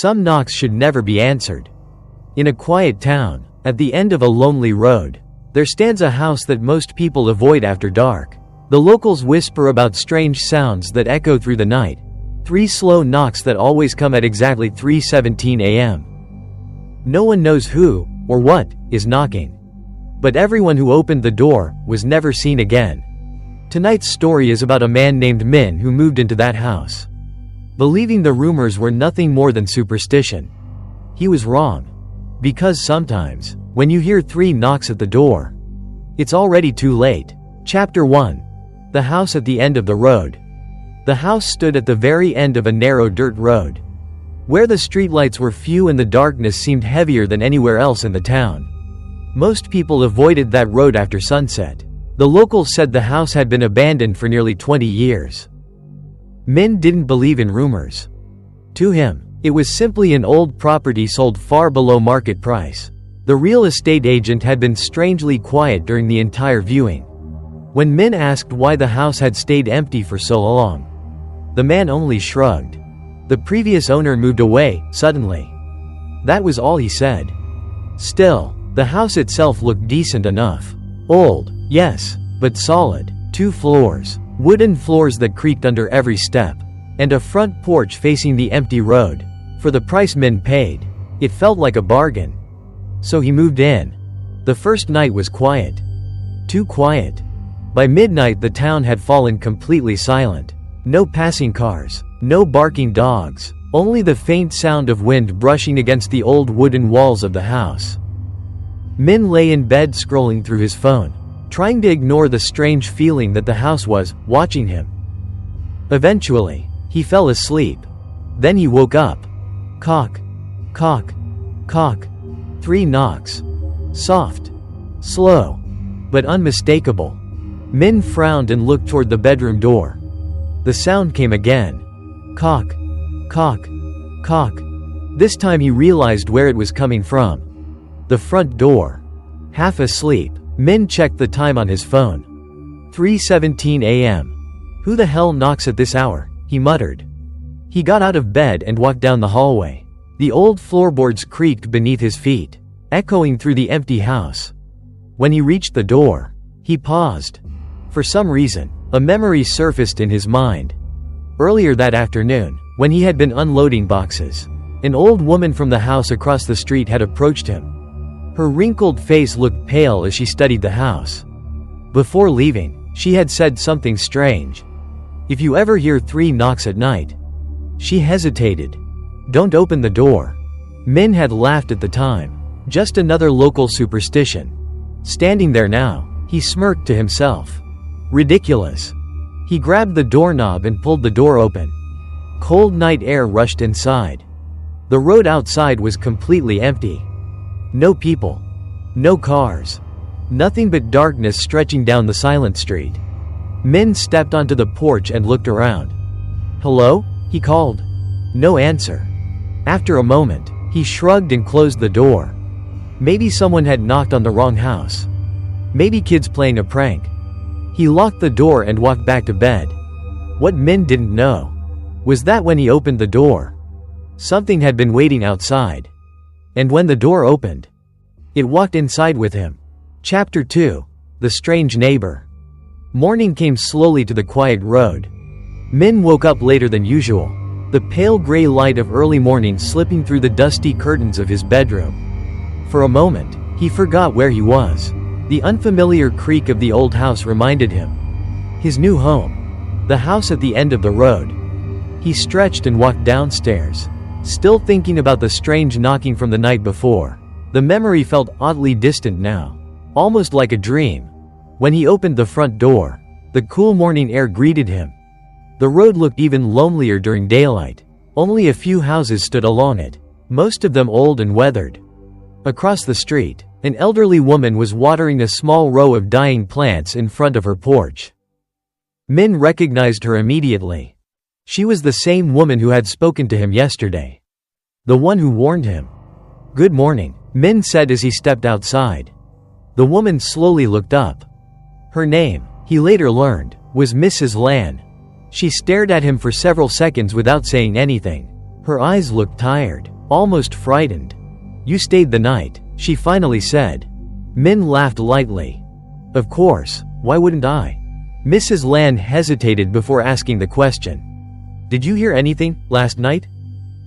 Some knocks should never be answered. In a quiet town, at the end of a lonely road, there stands a house that most people avoid after dark. The locals whisper about strange sounds that echo through the night. 3 slow knocks that always come at exactly 3:17 a.m. No one knows who, or what, is knocking. But everyone who opened the door was never seen again. Tonight's story is about a man named Minh who moved into that house, believing the rumors were nothing more than superstition. He was wrong. Because sometimes, when you hear 3 knocks at the door, it's already too late. Chapter 1. The house at the end of the road. The house stood at the very end of a narrow dirt road, where the streetlights were few and the darkness seemed heavier than anywhere else in the town. Most people avoided that road after sunset. The locals said the house had been abandoned for nearly 20 years. Minh didn't believe in rumors. To him, it was simply an old property sold far below market price. The real estate agent had been strangely quiet during the entire viewing. When Minh asked why the house had stayed empty for so long, the man only shrugged. The previous owner moved away, suddenly. That was all he said. Still, the house itself looked decent enough. Old, yes, but solid. 2 floors, wooden floors that creaked under every step, and a front porch facing the empty road. For the price Minh paid, it felt like a bargain. So he moved in. The first night was quiet. Too quiet. By midnight the town had fallen completely silent. No passing cars, no barking dogs, only the faint sound of wind brushing against the old wooden walls of the house. Minh lay in bed scrolling through his phone, trying to ignore the strange feeling that the house was watching him. Eventually, he fell asleep. Then he woke up. Cock, cock, cock. 3 knocks. Soft, slow, but unmistakable. Minh frowned and looked toward the bedroom door. The sound came again. Cock, cock, cock. This time he realized where it was coming from. The front door. Half asleep, Minh checked the time on his phone. 3:17 a.m. Who the hell knocks at this hour? He muttered. He got out of bed and walked down the hallway. The old floorboards creaked beneath his feet, echoing through the empty house. When he reached the door, he paused. For some reason, a memory surfaced in his mind. Earlier that afternoon, when he had been unloading boxes, an old woman from the house across the street had approached him. Her wrinkled face looked pale as she studied the house. Before leaving, she had said something strange. If you ever hear 3 knocks at night. She hesitated. Don't open the door. Minh had laughed at the time. Just another local superstition. Standing there now, he smirked to himself. Ridiculous. He grabbed the doorknob and pulled the door open. Cold night air rushed inside. The road outside was completely empty. No people. No cars. Nothing but darkness stretching down the silent street. Minh stepped onto the porch and looked around. Hello? He called. No answer. After a moment, he shrugged and closed the door. Maybe someone had knocked on the wrong house. Maybe kids playing a prank. He locked the door and walked back to bed. What Minh didn't know was that when he opened the door, something had been waiting outside. And when the door opened, it walked inside with him. Chapter 2. The Strange Neighbor. Morning came slowly to the quiet road. Minh woke up later than usual, the pale gray light of early morning slipping through the dusty curtains of his bedroom. For a moment, he forgot where he was. The unfamiliar creak of the old house reminded him. His new home. The house at the end of the road. He stretched and walked downstairs, still thinking about the strange knocking from the night before. The memory felt oddly distant now, almost like a dream. When he opened the front door, the cool morning air greeted him. The road looked even lonelier during daylight. Only a few houses stood along it, most of them old and weathered. Across the street, an elderly woman was watering a small row of dying plants in front of her porch. Minh recognized her immediately. She was the same woman who had spoken to him yesterday. The one who warned him. Good morning, Minh said as he stepped outside. The woman slowly looked up. Her name, he later learned, was Mrs. Lan. She stared at him for several seconds without saying anything. Her eyes looked tired, almost frightened. "You stayed the night," she finally said. Minh laughed lightly. "Of course, why wouldn't I?" Mrs. Lan hesitated before asking the question. "Did you hear anything last night?"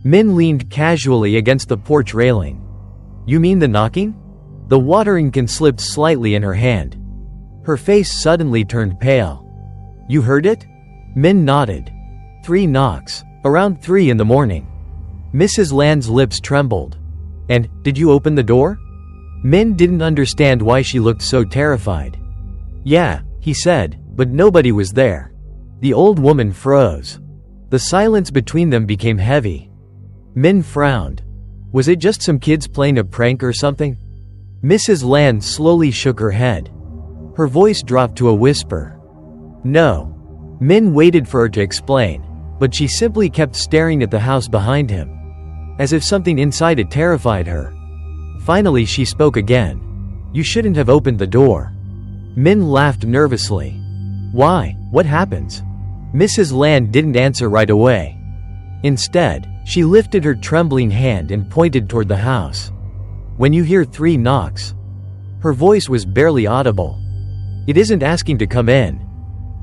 Minh leaned casually against the porch railing. "You mean the knocking?" The watering can slipped slightly in her hand. Her face suddenly turned pale. "You heard it?" Minh nodded. 3 knocks, around 3 in the morning. Mrs. Lan's lips trembled. "And, did you open the door?" Minh didn't understand why she looked so terrified. "Yeah," he said, but nobody was there. The old woman froze. The silence between them became heavy. Minh frowned. Was it just some kids playing a prank or something? Mrs. Lan slowly shook her head. Her voice dropped to a whisper. "No." Minh waited for her to explain, but she simply kept staring at the house behind him, as if something inside it terrified her. Finally she spoke again. "You shouldn't have opened the door." Minh laughed nervously. "Why? What happens?" Mrs. Lan didn't answer right away. Instead, she lifted her trembling hand and pointed toward the house. "When you hear 3 knocks." Her voice was barely audible. "It isn't asking to come in."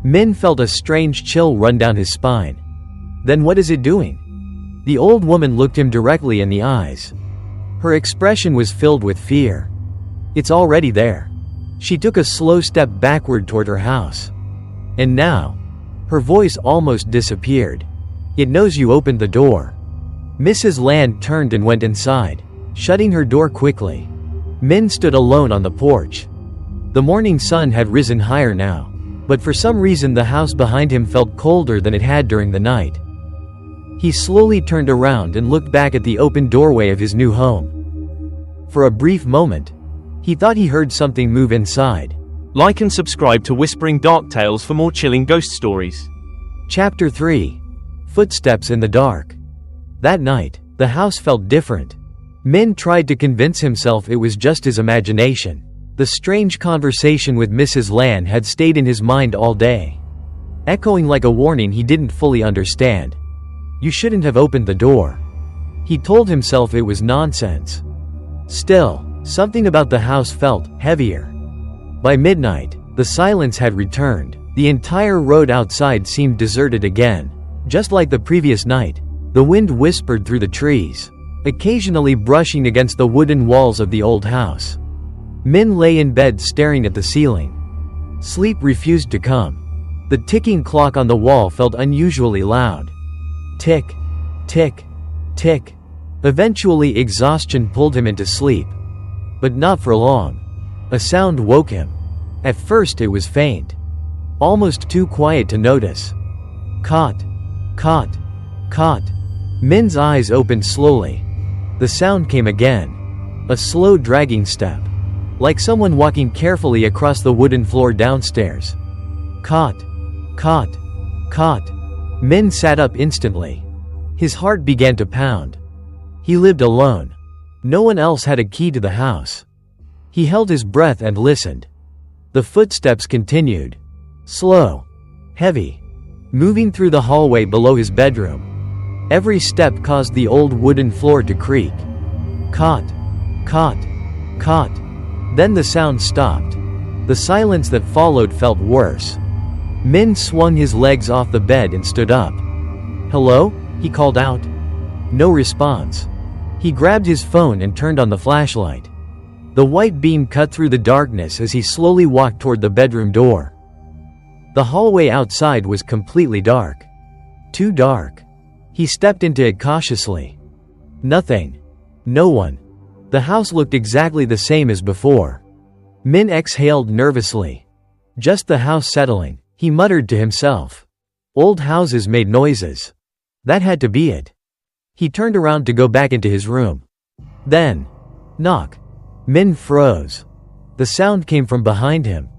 Minh felt a strange chill run down his spine. "Then what is it doing?" The old woman looked him directly in the eyes. Her expression was filled with fear. "It's already there." She took a slow step backward toward her house. "And now?" Her voice almost disappeared. "It knows you opened the door." Mrs. Lan turned and went inside, shutting her door quickly. Minh stood alone on the porch. The morning sun had risen higher now, but for some reason the house behind him felt colder than it had during the night. He slowly turned around and looked back at the open doorway of his new home. For a brief moment, he thought he heard something move inside. Like and subscribe to Whispering Dark Tales for more chilling ghost stories. Chapter 3. Footsteps in the dark. That night, the house felt different. Minh tried to convince himself it was just his imagination. The strange conversation with Mrs. Lan had stayed in his mind all day, echoing like a warning he didn't fully understand. "You shouldn't have opened the door." He told himself it was nonsense. Still, something about the house felt heavier. By midnight, the silence had returned. The entire road outside seemed deserted again. Just like the previous night, the wind whispered through the trees, occasionally brushing against the wooden walls of the old house. Minh lay in bed staring at the ceiling. Sleep refused to come. The ticking clock on the wall felt unusually loud. Tick, tick, tick. Eventually exhaustion pulled him into sleep. But not for long. A sound woke him. At first it was faint, almost too quiet to notice. Caught, caught, caught. Minh's eyes opened slowly. The sound came again. A slow dragging step, like someone walking carefully across the wooden floor downstairs. Caught, caught, caught. Minh sat up instantly. His heart began to pound. He lived alone. No one else had a key to the house. He held his breath and listened. The footsteps continued. Slow, heavy, moving through the hallway below his bedroom. Every step caused the old wooden floor to creak. Caught, caught, caught. Then the sound stopped. The silence that followed felt worse. Minh swung his legs off the bed and stood up. "Hello?" he called out. No response. He grabbed his phone and turned on the flashlight. The white beam cut through the darkness as he slowly walked toward the bedroom door. The hallway outside was completely dark. Too dark. He stepped into it cautiously. Nothing. No one. The house looked exactly the same as before. Minh exhaled nervously. Just the house settling, he muttered to himself. Old houses made noises. That had to be it. He turned around to go back into his room. Then, knock. Minh froze. The sound came from behind him.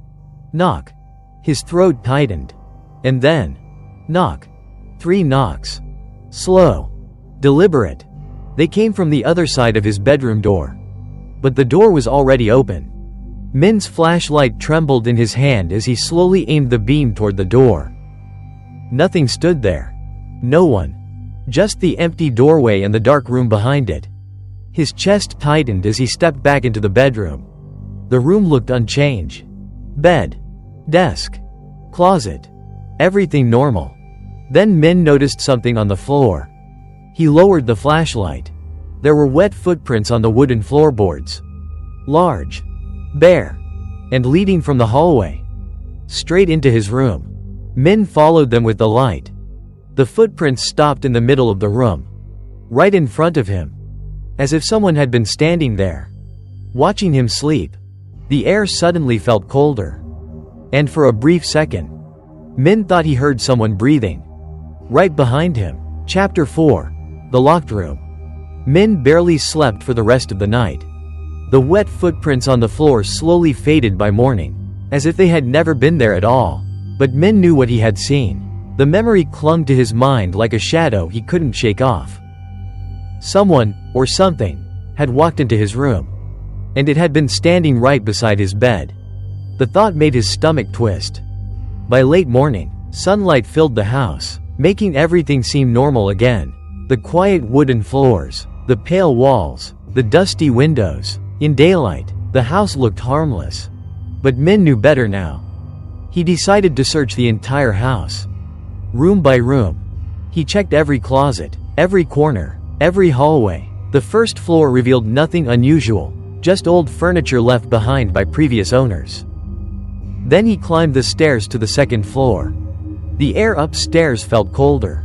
Knock. His throat tightened. And then, knock. 3 knocks. Slow. Deliberate. They came from the other side of his bedroom door. But the door was already open. Minh's flashlight trembled in his hand as he slowly aimed the beam toward the door. Nothing stood there. No one. Just the empty doorway and the dark room behind it. His chest tightened as he stepped back into the bedroom. The room looked unchanged. Bed, desk, closet, everything normal. Then Minh noticed something on the floor. He lowered the flashlight. There were wet footprints on the wooden floorboards. Large, bare, and leading from the hallway straight into his room. Minh followed them with the light. The footprints stopped in the middle of the room, right in front of him, as if someone had been standing there, watching him sleep. The air suddenly felt colder, and for a brief second, Minh thought he heard someone breathing right behind him. Chapter 4. The Locked Room. Minh barely slept for the rest of the night. The wet footprints on the floor slowly faded by morning, as if they had never been there at all. But Minh knew what he had seen. The memory clung to his mind like a shadow he couldn't shake off. Someone, or something, had walked into his room, and it had been standing right beside his bed. The thought made his stomach twist. By late morning, sunlight filled the house, making everything seem normal again. The quiet wooden floors, the pale walls, the dusty windows. In daylight, the house looked harmless. But Minh knew better now. He decided to search the entire house, room by room. He checked every closet, every corner, every hallway. The first floor revealed nothing unusual, just old furniture left behind by previous owners. Then he climbed the stairs to the second floor. The air upstairs felt colder.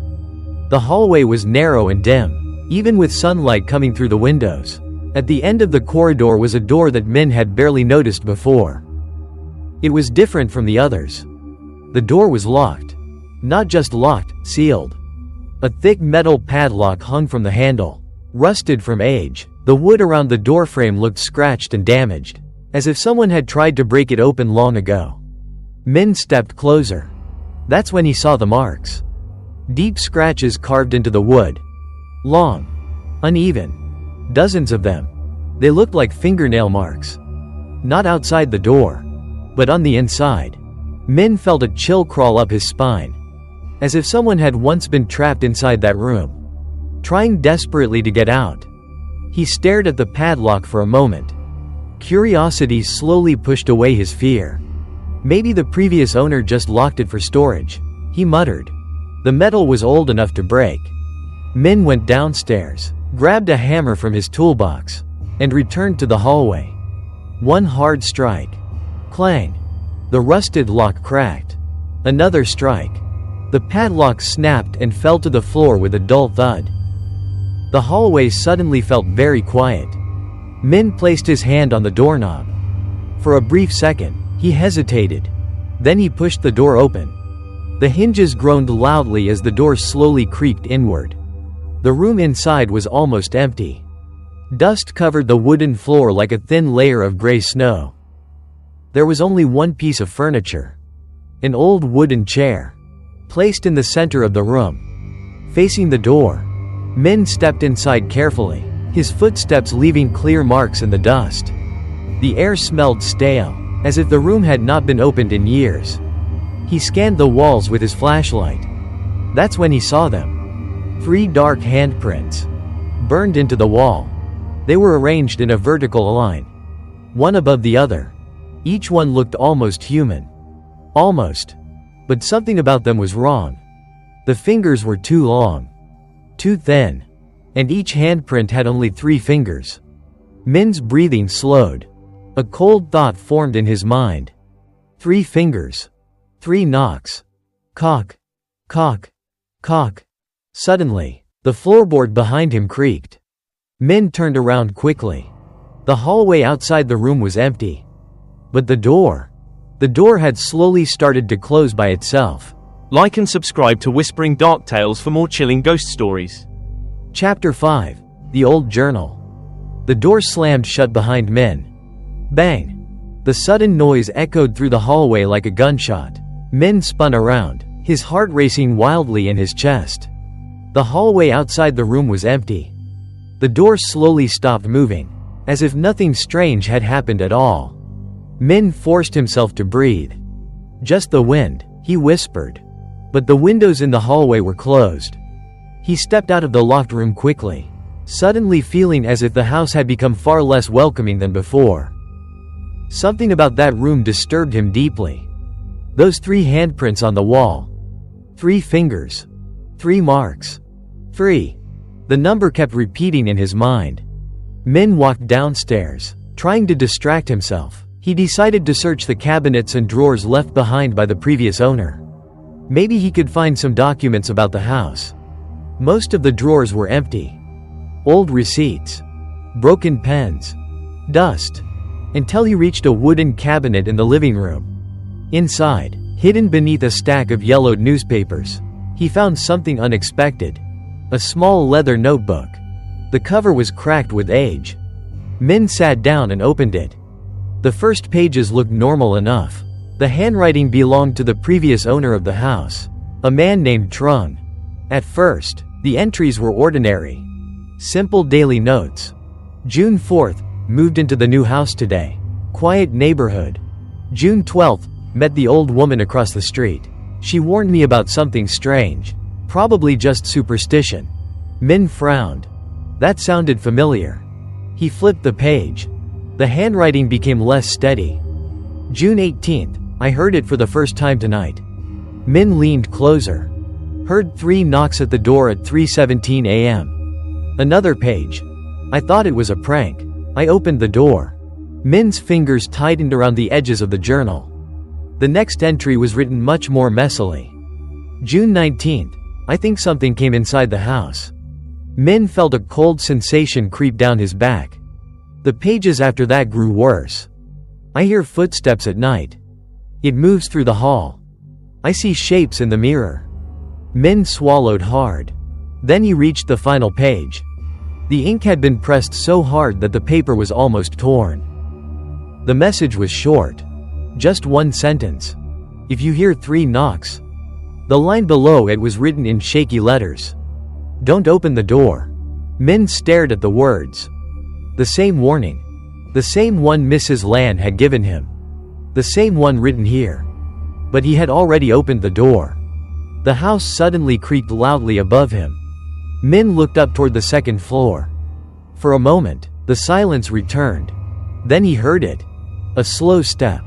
The hallway was narrow and dim, even with sunlight coming through the windows. At the end of the corridor was a door that Minh had barely noticed before. It was different from the others. The door was locked. Not just locked, sealed. A thick metal padlock hung from the handle, rusted from age. The wood around the doorframe looked scratched and damaged, as if someone had tried to break it open long ago. Minh stepped closer. That's when he saw the marks. Deep scratches carved into the wood. Long, uneven. Dozens of them. They looked like fingernail marks. Not outside the door, but on the inside. Minh felt a chill crawl up his spine, as if someone had once been trapped inside that room, trying desperately to get out. He stared at the padlock for a moment. Curiosity slowly pushed away his fear. Maybe the previous owner just locked it for storage, he muttered. The metal was old enough to break. Minh went downstairs, grabbed a hammer from his toolbox, and returned to the hallway. One hard strike. Clang. The rusted lock cracked. Another strike. The padlock snapped and fell to the floor with a dull thud. The hallway suddenly felt very quiet. Minh placed his hand on the doorknob. For a brief second, he hesitated. Then he pushed the door open. The hinges groaned loudly as the door slowly creaked inward. The room inside was almost empty. Dust covered the wooden floor like a thin layer of gray snow. There was only one piece of furniture. An old wooden chair, placed in the center of the room, facing the door. Minh stepped inside carefully, his footsteps leaving clear marks in the dust. The air smelled stale, as if the room had not been opened in years. He scanned the walls with his flashlight. That's when he saw them. 3 dark handprints, burned into the wall. They were arranged in a vertical line, one above the other. Each one looked almost human. Almost. But something about them was wrong. The fingers were too long, too thin, and each handprint had only 3 fingers. Minh's breathing slowed. A cold thought formed in his mind. 3 fingers. 3 knocks. Cock. Cock. Cock. Suddenly, the floorboard behind him creaked. Minh turned around quickly. The hallway outside the room was empty. But the door had slowly started to close by itself. Like and subscribe to Whispering Dark Tales for more chilling ghost stories. Chapter 5. The Old Journal. The door slammed shut behind Minh. Bang! The sudden noise echoed through the hallway like a gunshot. Minh spun around, his heart racing wildly in his chest. The hallway outside the room was empty. The door slowly stopped moving, as if nothing strange had happened at all. Minh forced himself to breathe. Just the wind, he whispered. But the windows in the hallway were closed. He stepped out of the locked room quickly, suddenly feeling as if the house had become far less welcoming than before. Something about that room disturbed him deeply. Those 3 handprints on the wall. 3 fingers. 3 marks. 3. The number kept repeating in his mind. Minh walked downstairs, trying to distract himself. He decided to search the cabinets and drawers left behind by the previous owner. Maybe he could find some documents about the house. Most of the drawers were empty. Old receipts. Broken pens. Dust. Until he reached a wooden cabinet in the living room. Inside, hidden beneath a stack of yellowed newspapers, he found something unexpected. A small leather notebook. The cover was cracked with age. Minh sat down and opened it. The first pages looked normal enough. The handwriting belonged to the previous owner of the house, a man named Trung. At first, the entries were ordinary. Simple daily notes. June 4th, moved into the new house today. Quiet neighborhood. June 12th, met the old woman across the street. She warned me about something strange. Probably just superstition. Minh frowned. That sounded familiar. He flipped the page. The handwriting became less steady. June 18th, I heard it for the first time tonight. Minh leaned closer. Heard 3 knocks at the door at 3:17 a.m. Another page. I thought it was a prank. I opened the door. Minh's fingers tightened around the edges of the journal. The next entry was written much more messily. June 19th, I think something came inside the house. Minh felt a cold sensation creep down his back. The pages after that grew worse. I hear footsteps at night. It moves through the hall. I see shapes in the mirror. Minh swallowed hard. Then he reached the final page. The ink had been pressed so hard that the paper was almost torn. The message was short. Just 1 sentence. If you hear 3 knocks. The line below it was written in shaky letters. Don't open the door. Minh stared at the words. The same warning. The same one Mrs. Lan had given him. The same one written here. But he had already opened the door. The house suddenly creaked loudly above him. Minh looked up toward the 2nd floor. For a moment, the silence returned. Then he heard it. A slow step.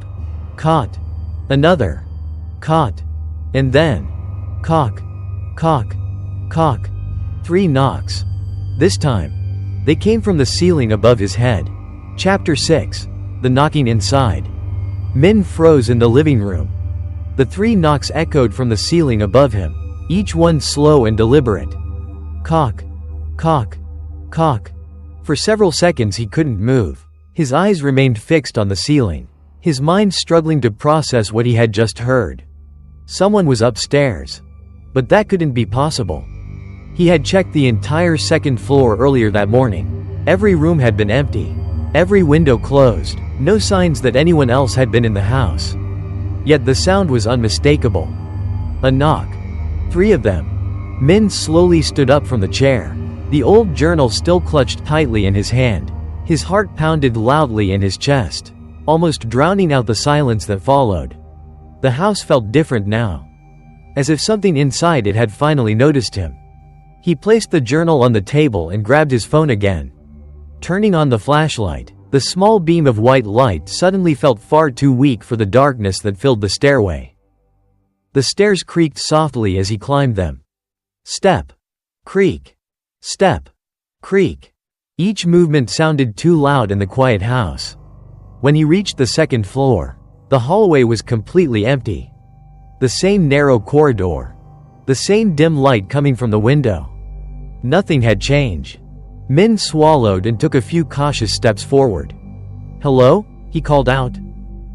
Caught. Another. Caught. And then. Cock. Cock. Cock. 3 knocks. This time, they came from the ceiling above his head. Chapter 6. The knocking inside. Minh froze in the living room. The 3 knocks echoed from the ceiling above him, each one slow and deliberate. Cock. Cock. Cock. For several seconds he couldn't move. His eyes remained fixed on the ceiling, his mind struggling to process what he had just heard. Someone was upstairs. But that couldn't be possible. He had checked the entire 2nd floor earlier that morning. Every room had been empty. Every window closed. No signs that anyone else had been in the house. Yet the sound was unmistakable. A knock. 3 of them. Minh slowly stood up from the chair. The old journal still clutched tightly in his hand. His heart pounded loudly in his chest, almost drowning out the silence that followed. The house felt different now. As if something inside it had finally noticed him. He placed the journal on the table and grabbed his phone again. Turning on the flashlight, the small beam of white light suddenly felt far too weak for the darkness that filled the stairway. The stairs creaked softly as he climbed them. Step. Creak. Step. Creak. Each movement sounded too loud in the quiet house. When he reached the 2nd floor, the hallway was completely empty. The same narrow corridor. The same dim light coming from the window. Nothing had changed. Minh swallowed and took a few cautious steps forward. Hello? He called out.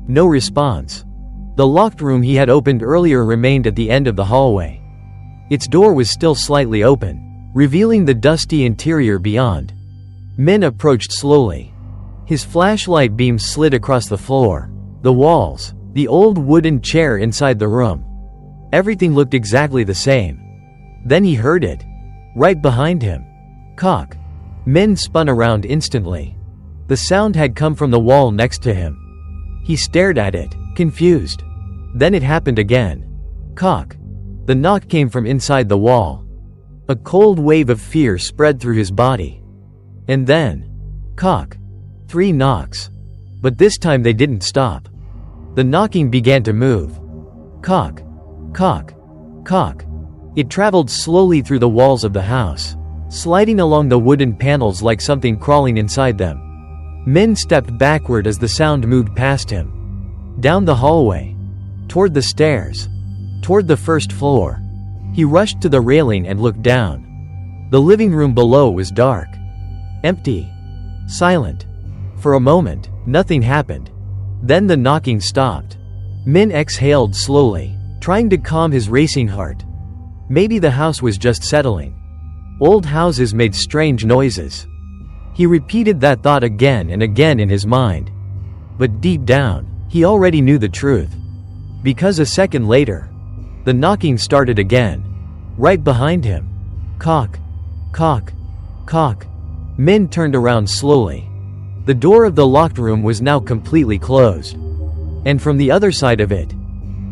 No response. The locked room he had opened earlier remained at the end of the hallway. Its door was still slightly open, revealing the dusty interior beyond. Minh approached slowly. His flashlight beam slid across the floor, the walls, the old wooden chair inside the room. Everything looked exactly the same. Then he heard it. Right behind him. Cock. Minh spun around instantly. The sound had come from the wall next to him. He stared at it, confused. Then it happened again. Cock. The knock came from inside the wall. A cold wave of fear spread through his body. And then, knock. 3 knocks. But this time they didn't stop. The knocking began to move. Knock. Knock. Knock. It traveled slowly through the walls of the house, sliding along the wooden panels like something crawling inside them. Minh stepped backward as the sound moved past him. Down the hallway. Toward the stairs. Toward the first floor. He rushed to the railing and looked down. The living room below was dark. Empty. Silent. For a moment, nothing happened. Then the knocking stopped. Minh exhaled slowly, trying to calm his racing heart. Maybe the house was just settling. Old houses made strange noises. He repeated that thought again and again in his mind. But deep down, he already knew the truth. Because a second later, the knocking started again. Right behind him. Knock. Knock. Knock. Minh turned around slowly. The door of the locked room was now completely closed. And from the other side of it,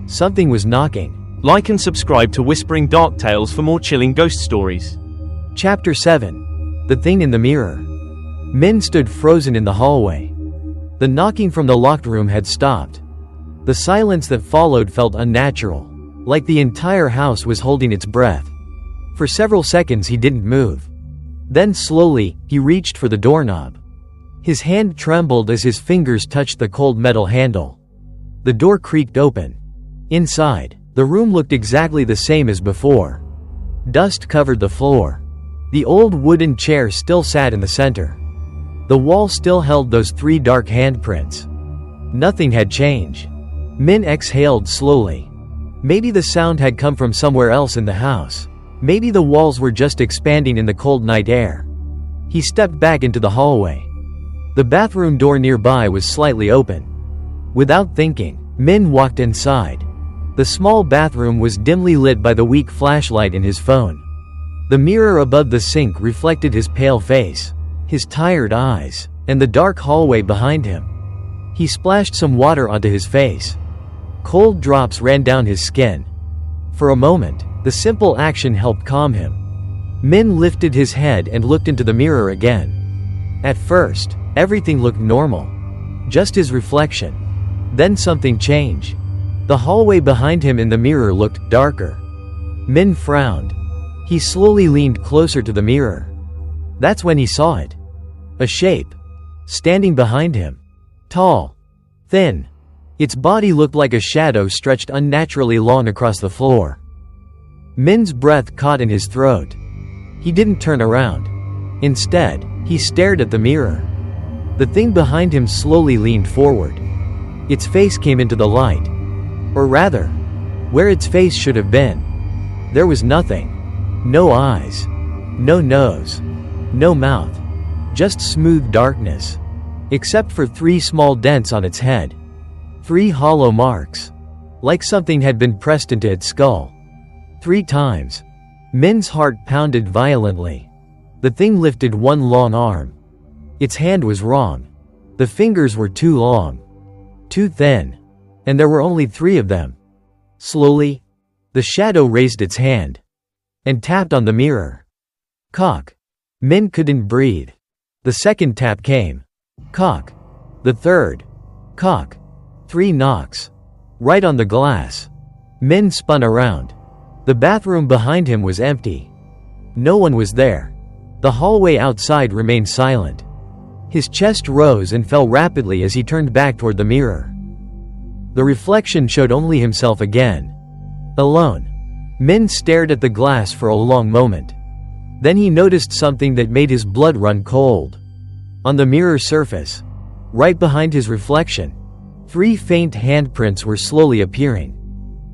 something was knocking. Like and subscribe to Whispering Dark Tales for more chilling ghost stories. Chapter 7. The Thing in the Mirror. Minh stood frozen in the hallway. The knocking from the locked room had stopped. The silence that followed felt unnatural, like the entire house was holding its breath. For several seconds he didn't move. Then slowly, he reached for the doorknob. His hand trembled as his fingers touched the cold metal handle. The door creaked open. Inside, the room looked exactly the same as before. Dust covered the floor. The old wooden chair still sat in the center. The wall still held those 3 dark handprints. Nothing had changed. Minh exhaled slowly. Maybe the sound had come from somewhere else in the house. Maybe the walls were just expanding in the cold night air. He stepped back into the hallway. The bathroom door nearby was slightly open. Without thinking, Minh walked inside. The small bathroom was dimly lit by the weak flashlight in his phone. The mirror above the sink reflected his pale face, his tired eyes, and the dark hallway behind him. He splashed some water onto his face. Cold drops ran down his skin. For a moment, the simple action helped calm him. Minh lifted his head and looked into the mirror again. At first, everything looked normal. Just his reflection. Then something changed. The hallway behind him in the mirror looked darker. Minh frowned. He slowly leaned closer to the mirror. That's when he saw it. A shape. Standing behind him. Tall. Thin. Its body looked like a shadow stretched unnaturally long across the floor. Minh's breath caught in his throat. He didn't turn around. Instead, he stared at the mirror. The thing behind him slowly leaned forward. Its face came into the light. Or rather, where its face should have been. There was nothing. No eyes. No nose. No mouth. Just smooth darkness. Except for 3 small dents on its head. 3 hollow marks. Like something had been pressed into its skull. 3 times. Minh's heart pounded violently. The thing lifted one long arm. Its hand was wrong. The fingers were too long. Too thin. And there were only 3 of them. Slowly, the shadow raised its hand. And tapped on the mirror. Cock. Minh couldn't breathe. The second tap came. Cock. The third. Cock. 3 knocks. Right on the glass. Minh spun around. The bathroom behind him was empty. No one was there. The hallway outside remained silent. His chest rose and fell rapidly as he turned back toward the mirror. The reflection showed only himself again. Alone. Minh stared at the glass for a long moment. Then he noticed something that made his blood run cold. On the mirror surface, right behind his reflection, 3 faint handprints were slowly appearing.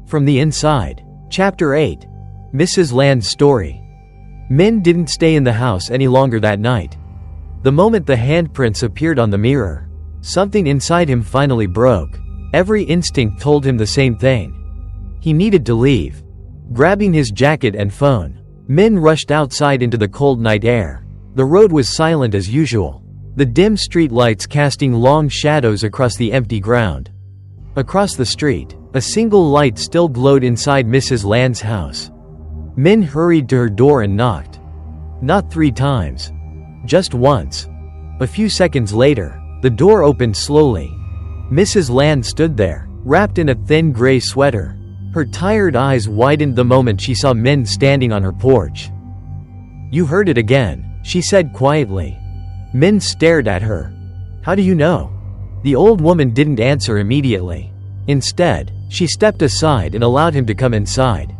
From the inside. Chapter 8. Mrs. Land's Story. Minh didn't stay in the house any longer that night. The moment the handprints appeared on the mirror, something inside him finally broke. Every instinct told him the same thing. He needed to leave. Grabbing his jacket and phone, Minh rushed outside into the cold night air. The road was silent as usual, the dim street lights casting long shadows across the empty ground. Across the street, a single light still glowed inside Mrs. Land's house. Minh hurried to her door and knocked. Not 3 times. Just once. A few seconds later, the door opened slowly. Mrs. Land stood there, wrapped in a thin gray sweater. Her tired eyes widened the moment she saw Minh standing on her porch. "You heard it again," she said quietly. Minh stared at her. "How do you know?" The old woman didn't answer immediately. Instead, she stepped aside and allowed him to come inside.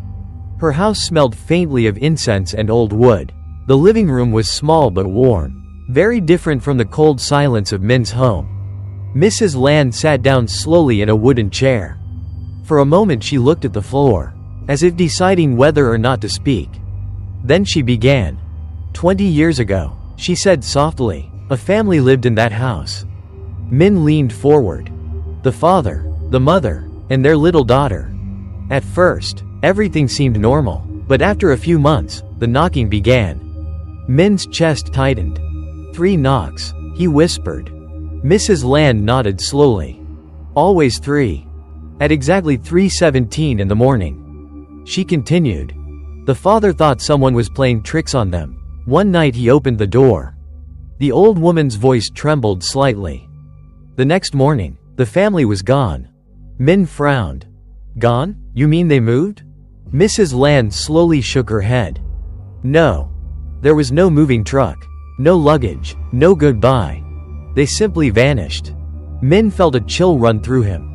Her house smelled faintly of incense and old wood. The living room was small but warm, very different from the cold silence of Minh's home. Mrs. Land sat down slowly in a wooden chair. For a moment she looked at the floor, as if deciding whether or not to speak. Then she began. 20 years ago, she said softly, a family lived in that house. Minh leaned forward. The father, the mother, and their little daughter. At first, everything seemed normal, but after a few months, the knocking began. Minh's chest tightened. 3 knocks, he whispered. Mrs. Land nodded slowly. Always 3. At exactly 3:17 in the morning. She continued. The father thought someone was playing tricks on them. One night he opened the door. The old woman's voice trembled slightly. The next morning, the family was gone. Minh frowned. Gone? You mean they moved? Mrs. Land slowly shook her head. No. There was no moving truck. No luggage. No goodbye. They simply vanished. Minh felt a chill run through him.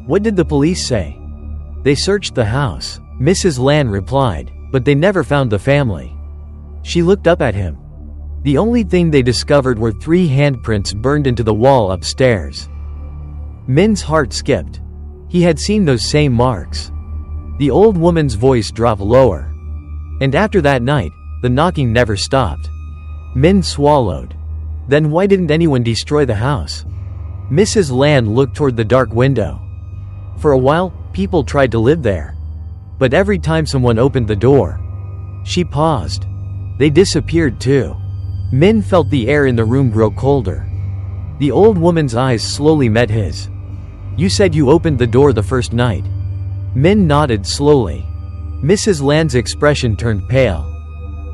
What did the police say? They searched the house, Mrs. Land replied, but they never found the family. She looked up at him. The only thing they discovered were 3 handprints burned into the wall upstairs. Minh's heart skipped. He had seen those same marks. The old woman's voice dropped lower. And after that night, the knocking never stopped. Minh swallowed. Then why didn't anyone destroy the house? Mrs. Land looked toward the dark window. For a while, people tried to live there. But every time someone opened the door, she paused. They disappeared too. Minh felt the air in the room grow colder. The old woman's eyes slowly met his. You said you opened the door the first night. Minh nodded slowly. Mrs. Land's expression turned pale.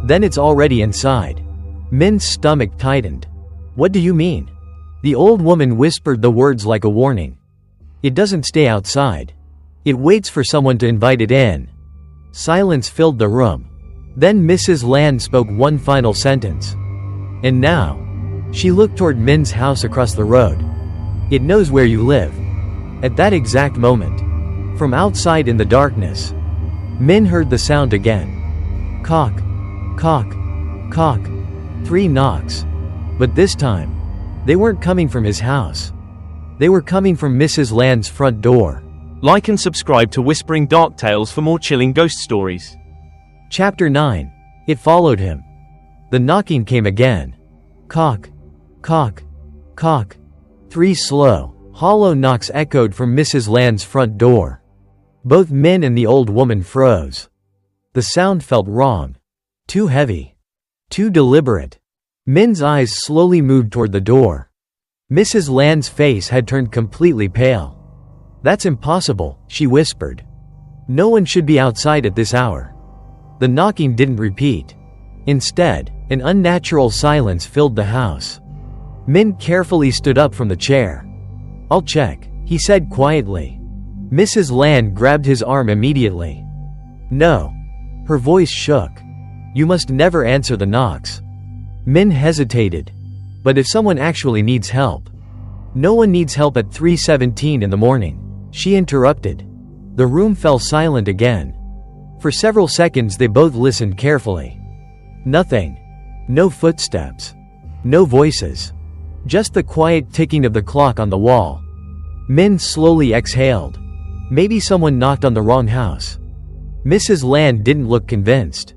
Then it's already inside. Minh's stomach tightened. What do you mean? The old woman whispered the words like a warning. It doesn't stay outside. It waits for someone to invite it in. Silence filled the room. Then Mrs. Land spoke one final sentence. And now? She looked toward Minh's house across the road. It knows where you live. At that exact moment, from outside in the darkness, Minh heard the sound again. Cock, cock, cock. 3 knocks. But this time, they weren't coming from his house. They were coming from Mrs. Land's front door. Like and subscribe to Whispering Dark Tales for more chilling ghost stories. Chapter 9. It followed him. The knocking came again. Cock, cock, cock. 3 slow, hollow knocks echoed from Mrs. Land's front door. Both Minh and the old woman froze. The sound felt wrong. Too heavy. Too deliberate. Minh's eyes slowly moved toward the door. Mrs. Land's face had turned completely pale. That's impossible, she whispered. No one should be outside at this hour. The knocking didn't repeat. Instead, an unnatural silence filled the house. Minh carefully stood up from the chair. I'll check, he said quietly. Mrs. Land grabbed his arm immediately. No. Her voice shook. You must never answer the knocks. Minh hesitated. But if someone actually needs help. No one needs help at 3:17 in the morning, she interrupted. The room fell silent again. For several seconds they both listened carefully. Nothing. No footsteps. No voices. Just the quiet ticking of the clock on the wall. Minh slowly exhaled. Maybe someone knocked on the wrong house. Mrs. Land didn't look convinced.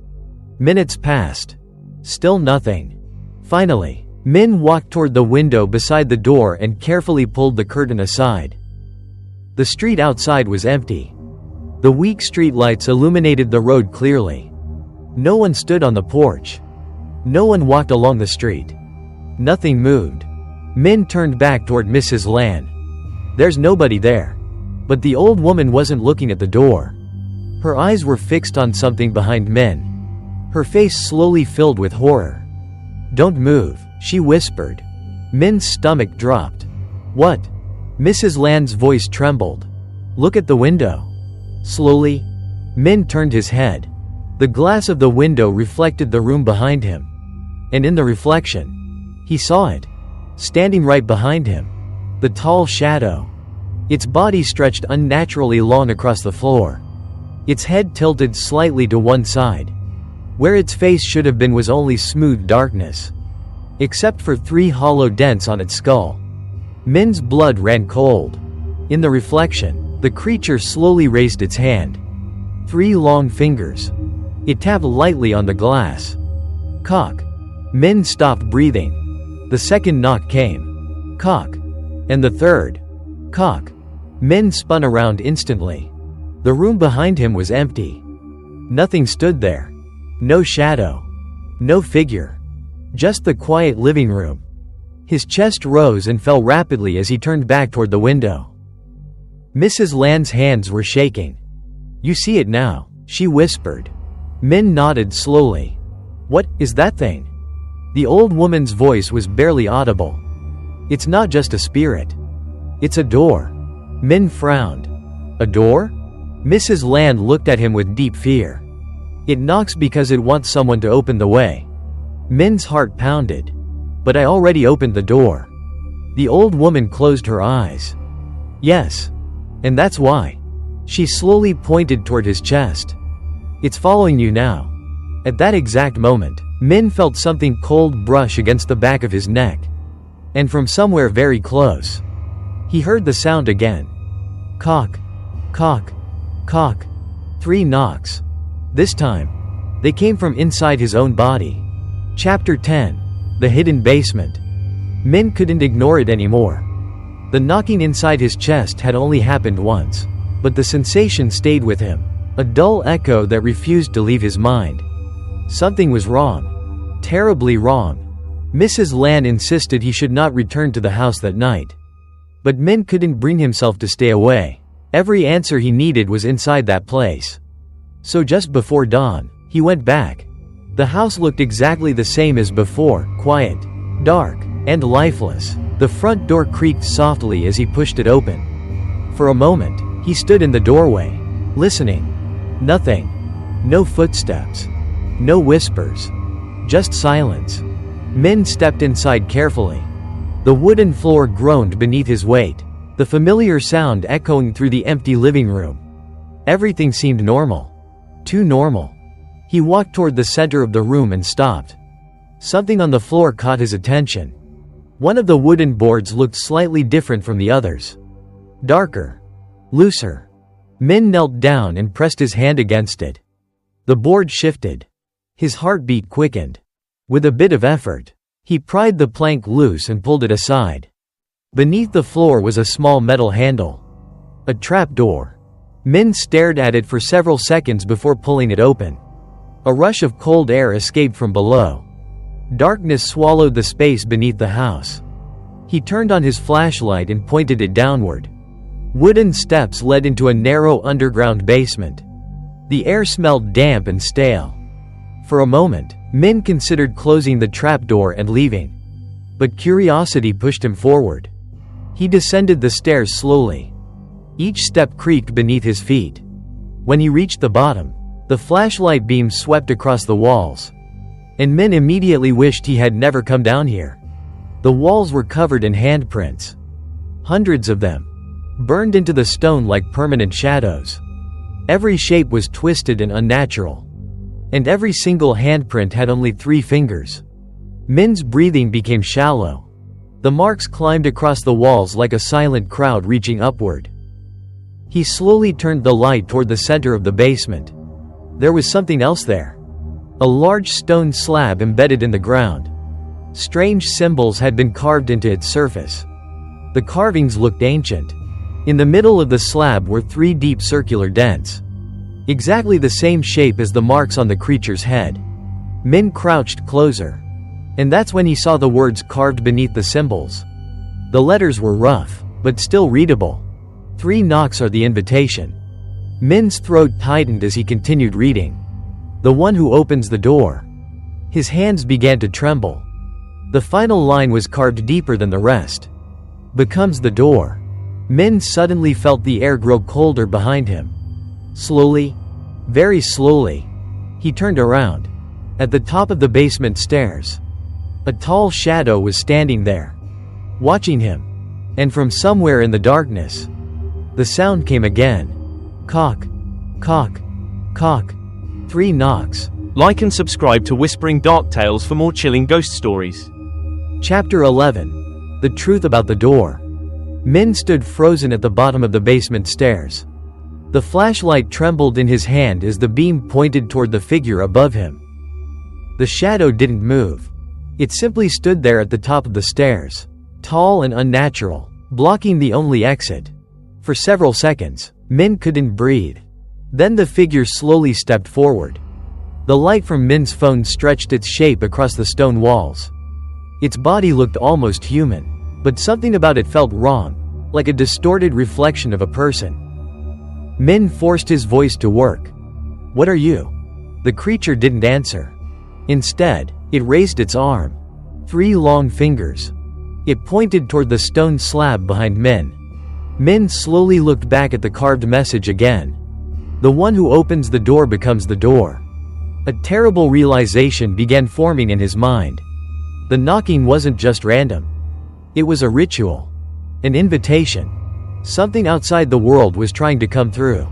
Minutes passed. Still nothing. Finally, Minh walked toward the window beside the door and carefully pulled the curtain aside. The street outside was empty. The weak streetlights illuminated the road clearly. No one stood on the porch. No one walked along the street. Nothing moved. Minh turned back toward Mrs. Land. There's nobody there. But the old woman wasn't looking at the door. Her eyes were fixed on something behind Minh. Her face slowly filled with horror. "Don't move," she whispered. Min's stomach dropped. "What?" Mrs. Land's voice trembled. "Look at the window." Slowly, Minh turned his head. The glass of the window reflected the room behind him. And in the reflection, he saw it. Standing right behind him. The tall shadow. Its body stretched unnaturally long across the floor. Its head tilted slightly to one side. Where its face should have been was only smooth darkness. Except for 3 hollow dents on its skull. Min's blood ran cold. In the reflection, the creature slowly raised its hand. 3 long fingers. It tapped lightly on the glass. Cock. Minh stopped breathing. The second knock came. Cock. And the third. Cock. Minh spun around instantly. The room behind him was empty. Nothing stood there. No shadow. No figure. Just the quiet living room. His chest rose and fell rapidly as he turned back toward the window. Mrs. Land's hands were shaking. "You see it now," she whispered. Minh nodded slowly. "What is that thing?" The old woman's voice was barely audible. "It's not just a spirit. It's a door." Minh frowned. "A door?" Mrs. Land looked at him with deep fear. "It knocks because it wants someone to open the way." Min's heart pounded. "But I already opened the door." The old woman closed her eyes. "Yes. And that's why." She slowly pointed toward his chest. "It's following you now." At that exact moment, Minh felt something cold brush against the back of his neck. And from somewhere very close, he heard the sound again. Cock. Cock. Cock. 3 knocks. This time, they came from inside his own body. Chapter 10. The Hidden Basement. Minh couldn't ignore it anymore. The knocking inside his chest had only happened once, but the sensation stayed with him, a dull echo that refused to leave his mind. Something was wrong. Terribly wrong. Mrs. Land insisted he should not return to the house that night. But Minh couldn't bring himself to stay away. Every answer he needed was inside that place. So just before dawn, he went back. The house looked exactly the same as before, quiet, dark, and lifeless. The front door creaked softly as he pushed it open. For a moment, he stood in the doorway, listening. Nothing. No footsteps. No whispers. Just silence. Minh stepped inside carefully. The wooden floor groaned beneath his weight, the familiar sound echoing through the empty living room. Everything seemed normal. Too normal. He walked toward the center of the room and stopped. Something on the floor caught his attention. One of the wooden boards looked slightly different from the others. Darker. Looser. Minh knelt down and pressed his hand against it. The board shifted. His heartbeat quickened. With a bit of effort, he pried the plank loose and pulled it aside. Beneath the floor was a small metal handle. A trap door. Minh stared at it for several seconds before pulling it open. A rush of cold air escaped from below. Darkness swallowed the space beneath the house. He turned on his flashlight and pointed it downward. Wooden steps led into a narrow underground basement. The air smelled damp and stale. For a moment, Minh considered closing the trapdoor and leaving. But curiosity pushed him forward. He descended the stairs slowly. Each step creaked beneath his feet. When he reached the bottom, the flashlight beam swept across the walls. And Minh immediately wished he had never come down here. The walls were covered in handprints. Hundreds of them. Burned into the stone like permanent shadows. Every shape was twisted and unnatural. And every single handprint had only 3 fingers. Min's breathing became shallow. The marks climbed across the walls like a silent crowd reaching upward. He slowly turned the light toward the center of the basement. There was something else there. A large stone slab embedded in the ground. Strange symbols had been carved into its surface. The carvings looked ancient. In the middle of the slab were 3 deep circular dents. Exactly the same shape as the marks on the creature's head. Minh crouched closer. And that's when he saw the words carved beneath the symbols. The letters were rough, but still readable. 3 knocks are the invitation. Min's throat tightened as he continued reading. The one who opens the door. His hands began to tremble. The final line was carved deeper than the rest. Becomes the door. Min suddenly felt the air grow colder behind him. Slowly, very slowly, he turned around. At the top of the basement stairs, a tall shadow was standing there, watching him. And from somewhere in the darkness, the sound came again. Cock, cock, cock. 3 knocks. Like and subscribe to Whispering Dark Tales for more chilling ghost stories. Chapter 11. The Truth About the Door. Min stood frozen at the bottom of the basement stairs. The flashlight trembled in his hand as the beam pointed toward the figure above him. The shadow didn't move. It simply stood there at the top of the stairs, tall and unnatural, blocking the only exit. For several seconds, Min couldn't breathe. Then the figure slowly stepped forward. The light from Min's phone stretched its shape across the stone walls. Its body looked almost human, but something about it felt wrong, like a distorted reflection of a person. Min forced his voice to work. "What are you?" The creature didn't answer. Instead, it raised its arm. 3 long fingers. It pointed toward the stone slab behind Min. Min slowly looked back at the carved message again. The one who opens the door becomes the door. A terrible realization began forming in his mind. The knocking wasn't just random. It was a ritual. An invitation. Something outside the world was trying to come through.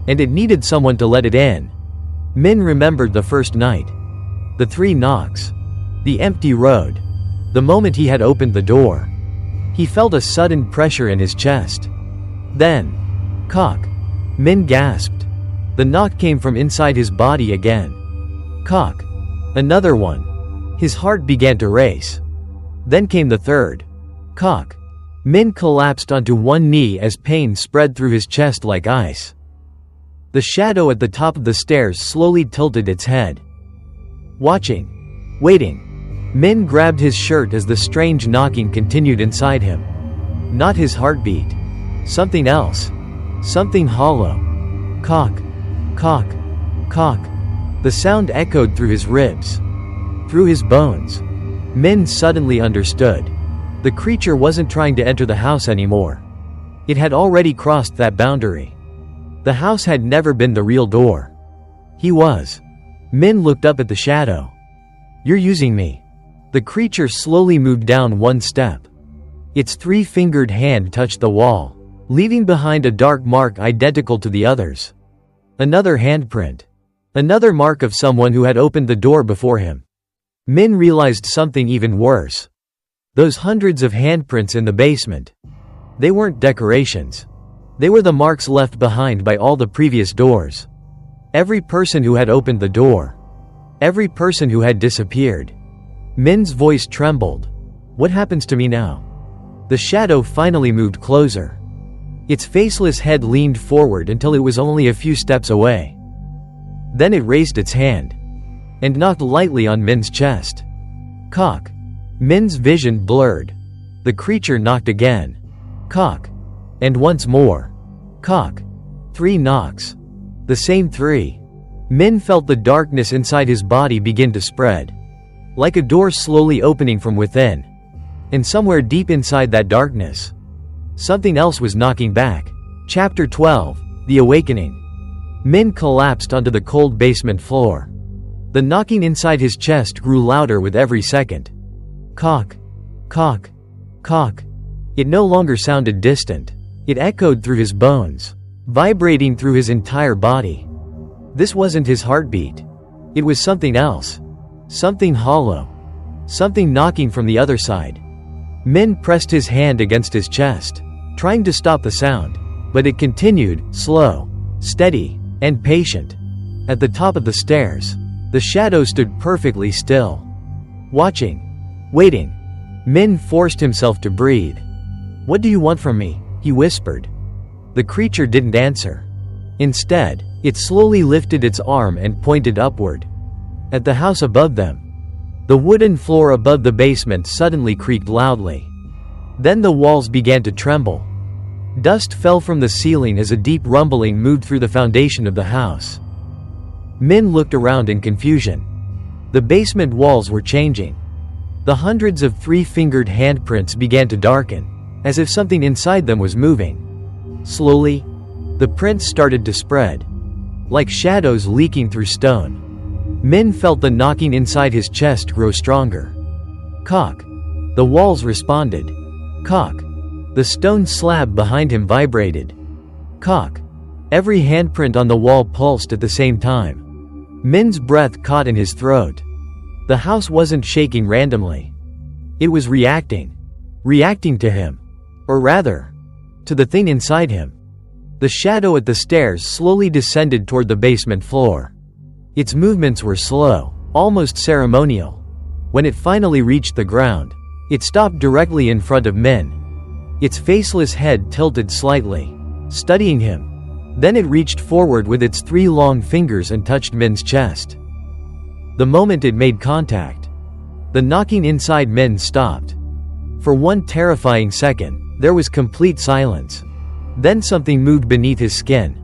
And it needed someone to let it in. Min remembered the first night. The 3 knocks. The empty road. The moment he had opened the door. He felt a sudden pressure in his chest. Then, cock. Min gasped. The knock came from inside his body again. Cock. Another one. His heart began to race. Then came the third. Cock. Min collapsed onto one knee as pain spread through his chest like ice. The shadow at the top of the stairs slowly tilted its head. Watching. Waiting. Min grabbed his shirt as the strange knocking continued inside him. Not his heartbeat. Something else. Something hollow. Cock. Cock. Cock. The sound echoed through his ribs. Through his bones. Min suddenly understood. The creature wasn't trying to enter the house anymore. It had already crossed that boundary. The house had never been the real door. He was. Min looked up at the shadow. "You're using me." The creature slowly moved down one step. Its 3-fingered hand touched the wall, leaving behind a dark mark identical to the others. Another handprint. Another mark of someone who had opened the door before him. Min realized something even worse. Those hundreds of handprints in the basement. They weren't decorations. They were the marks left behind by all the previous doors. Every person who had opened the door. Every person who had disappeared. Min's voice trembled. "What happens to me now?" The shadow finally moved closer. Its faceless head leaned forward until it was only a few steps away. Then it raised its hand and knocked lightly on Min's chest. Cock. Min's vision blurred. The creature knocked again. Cock. And once more. Cock. 3 knocks. The same 3. Min felt the darkness inside his body begin to spread. Like a door slowly opening from within. And somewhere deep inside that darkness, something else was knocking back. Chapter 12. The Awakening. Min collapsed onto the cold basement floor. The knocking inside his chest grew louder with every second. Cock. Cock. Cock. It no longer sounded distant. It echoed through his bones, vibrating through his entire body. This wasn't his heartbeat. It was something else. Something hollow. Something knocking from the other side. Min pressed his hand against his chest, trying to stop the sound, but it continued, slow, steady, and patient. At the top of the stairs, the shadow stood perfectly still. Watching. Waiting. Min forced himself to breathe. "What do you want from me?" he whispered. The creature didn't answer. Instead, it slowly lifted its arm and pointed upward. At the house above them, the wooden floor above the basement suddenly creaked loudly. Then the walls began to tremble. Dust fell from the ceiling as a deep rumbling moved through the foundation of the house. Minh looked around in confusion. The basement walls were changing. The hundreds of three-fingered handprints began to darken, as if something inside them was moving. Slowly, the prints started to spread, like shadows leaking through stone. Minh felt the knocking inside his chest grow stronger. Cock. The walls responded. Cock. The stone slab behind him vibrated. Cock. Every handprint on the wall pulsed at the same time. Minh's breath caught in his throat. The house wasn't shaking randomly. It was reacting. Reacting to him. Or rather, to the thing inside him. The shadow at the stairs slowly descended toward the basement floor. Its movements were slow, almost ceremonial. When it finally reached the ground, it stopped directly in front of Minh. Its faceless head tilted slightly, studying him. Then it reached forward with its three long fingers and touched Minh's chest. The moment it made contact, the knocking inside Minh stopped. For one terrifying second, there was complete silence. Then something moved beneath his skin.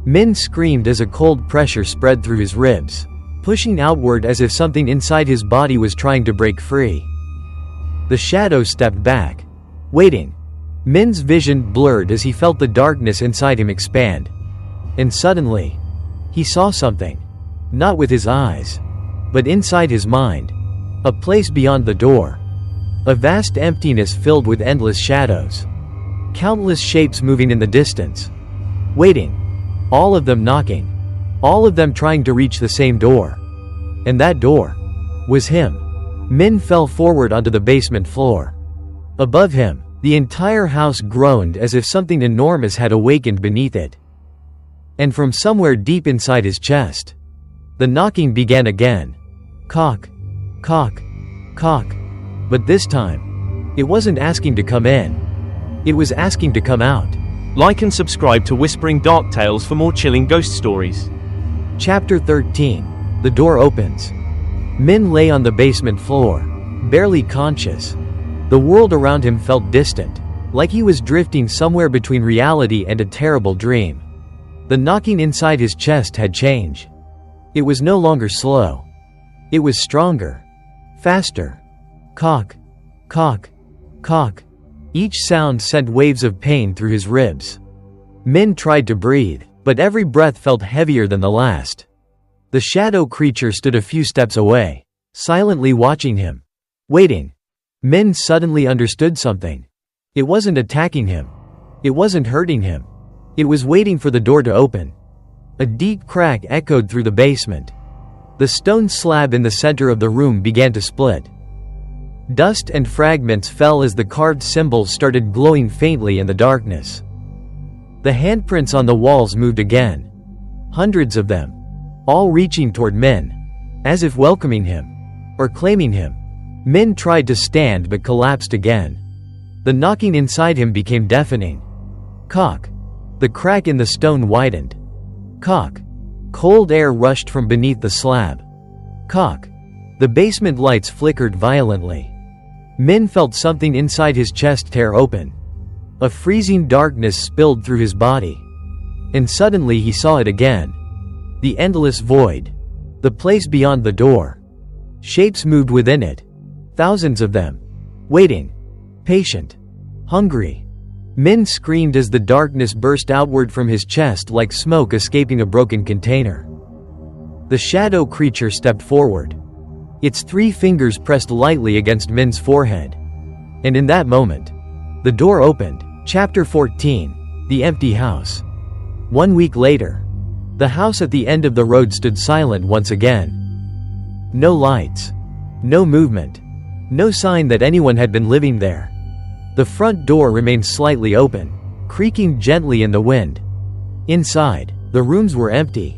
Minh screamed as a cold pressure spread through his ribs, pushing outward as if something inside his body was trying to break free. The shadow stepped back, waiting. Minh's vision blurred as he felt the darkness inside him expand. And suddenly, he saw something. Not with his eyes, but inside his mind. A place beyond the door. A vast emptiness filled with endless shadows. Countless shapes moving in the distance. Waiting. All of them knocking. All of them trying to reach the same door. And that door was him. Minh fell forward onto the basement floor. Above him, the entire house groaned as if something enormous had awakened beneath it. And from somewhere deep inside his chest, the knocking began again. Cock. Cock. Cock. But this time, it wasn't asking to come in. It was asking to come out. Like and subscribe to Whispering Dark Tales for more chilling ghost stories. Chapter 13. The door opens. Minh lay on the basement floor, barely conscious. The world around him felt distant, like he was drifting somewhere between reality and a terrible dream. The knocking inside his chest had changed. It was no longer slow. It was stronger. Faster. Cock. Cock. Cock. Each sound sent waves of pain through his ribs. Minh tried to breathe, but every breath felt heavier than the last. The shadow creature stood a few steps away, silently watching him. Waiting. Minh suddenly understood something. It wasn't attacking him. It wasn't hurting him. It was waiting for the door to open. A deep crack echoed through the basement. The stone slab in the center of the room began to split. Dust and fragments fell as the carved symbols started glowing faintly in the darkness. The handprints on the walls moved again. Hundreds of them, all reaching toward Minh, as if welcoming him, or claiming him. Minh tried to stand but collapsed again. The knocking inside him became deafening. Cock. The crack in the stone widened. Cock. Cold air rushed from beneath the slab. Cock. The basement lights flickered violently. Minh felt something inside his chest tear open. A freezing darkness spilled through his body. And suddenly he saw it again. The endless void. The place beyond the door. Shapes moved within it. Thousands of them. Waiting. Patient. Hungry. Minh screamed as the darkness burst outward from his chest like smoke escaping a broken container. The shadow creature stepped forward. Its three fingers pressed lightly against Minh's forehead. And in that moment, the door opened. Chapter 14. The Empty House. 1 week later, the house at the end of the road stood silent once again. No lights. No movement. No sign that anyone had been living there. The front door remained slightly open, creaking gently in the wind. Inside, the rooms were empty.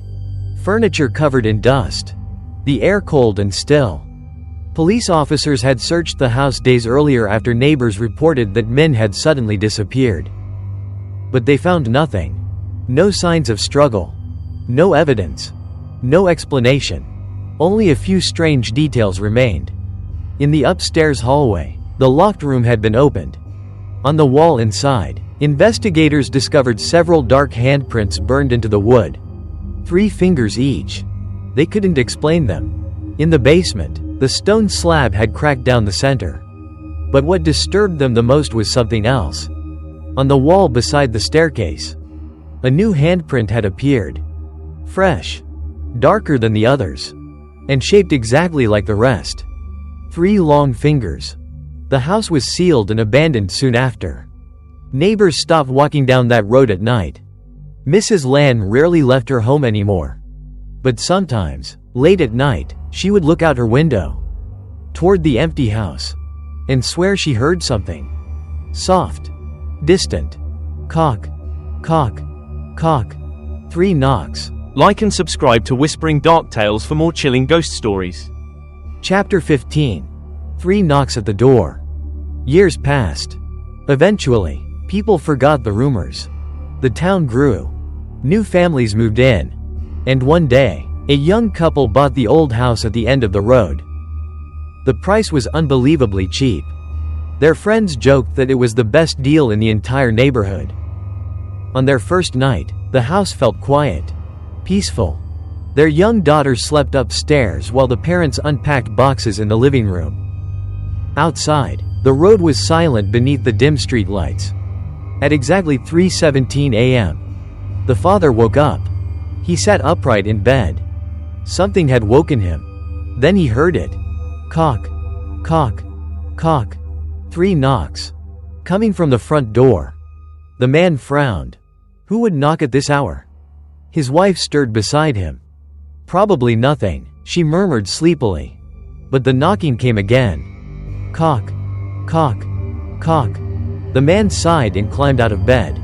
Furniture covered in dust. The air cold and still. Police officers had searched the house days earlier after neighbors reported that Minh had suddenly disappeared. But they found nothing. No signs of struggle. No evidence. No explanation. Only a few strange details remained. In the upstairs hallway, the locked room had been opened. On the wall inside, Investigators discovered several dark handprints burned into the wood. 3 fingers each. They couldn't explain them. In the basement, the stone slab had cracked down the center. But what disturbed them the most was something else. On the wall beside the staircase, a new handprint had appeared. Fresh, darker than the others, and shaped exactly like the rest. 3 long fingers. The house was sealed and abandoned soon after. Neighbors stopped walking down that road at night. Mrs. Lan rarely left her home anymore. But sometimes, late at night, she would look out her window toward the empty house and swear she heard something. Soft, distant. Cock, cock, cock. 3 knocks. Like and subscribe to Whispering Dark Tales for more chilling ghost stories. Chapter 15. 3 knocks at the door. Years passed. Eventually, people forgot the rumors. The town grew. New families moved in. And one day, a young couple bought the old house at the end of the road. The price was unbelievably cheap. Their friends joked that it was the best deal in the entire neighborhood. On their first night, the house felt quiet, peaceful. Their young daughter slept upstairs while the parents unpacked boxes in the living room. Outside, the road was silent beneath the dim street lights. At exactly 3:17 a.m., the father woke up. He sat upright in bed. Something had woken him. Then he heard it. Cock, cock, cock. 3 knocks. Coming from the front door. The man frowned. Who would knock at this hour? His wife stirred beside him. Probably nothing, she murmured sleepily. But the knocking came again. Cock, cock, cock. The man sighed and climbed out of bed.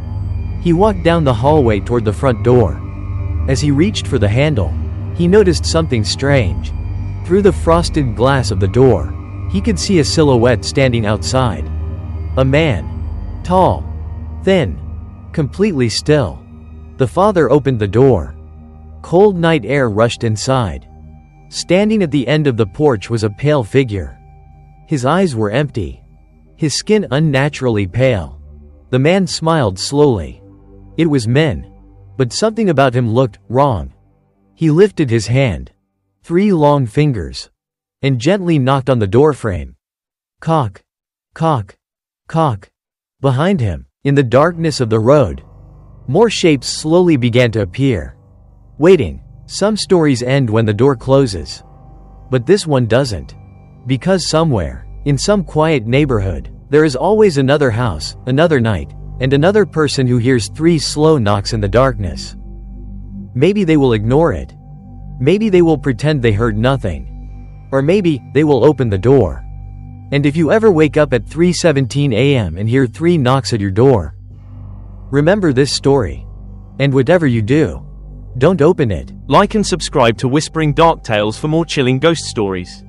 He walked down the hallway toward the front door. As he reached for the handle, he noticed something strange. Through the frosted glass of the door, he could see a silhouette standing outside. A man. Tall. Thin. Completely still. The father opened the door. Cold night air rushed inside. Standing at the end of the porch was a pale figure. His eyes were empty. His skin unnaturally pale. The man smiled slowly. It was Minh. But something about him looked wrong. He lifted his hand. 3 long fingers. And gently knocked on the doorframe. Cock, cock, cock. Behind him, in the darkness of the road, more shapes slowly began to appear. Waiting. Some stories end when the door closes. But this one doesn't. Because somewhere, in some quiet neighborhood, there is always another house, another night, and another person who hears 3 slow knocks in the darkness. Maybe they will ignore it. Maybe they will pretend they heard nothing. Or maybe they will open the door. And if you ever wake up at 3:17 a.m. and hear 3 knocks at your door, remember this story. And whatever you do, don't open it. Like and subscribe to Whispering Dark Tales for more chilling ghost stories.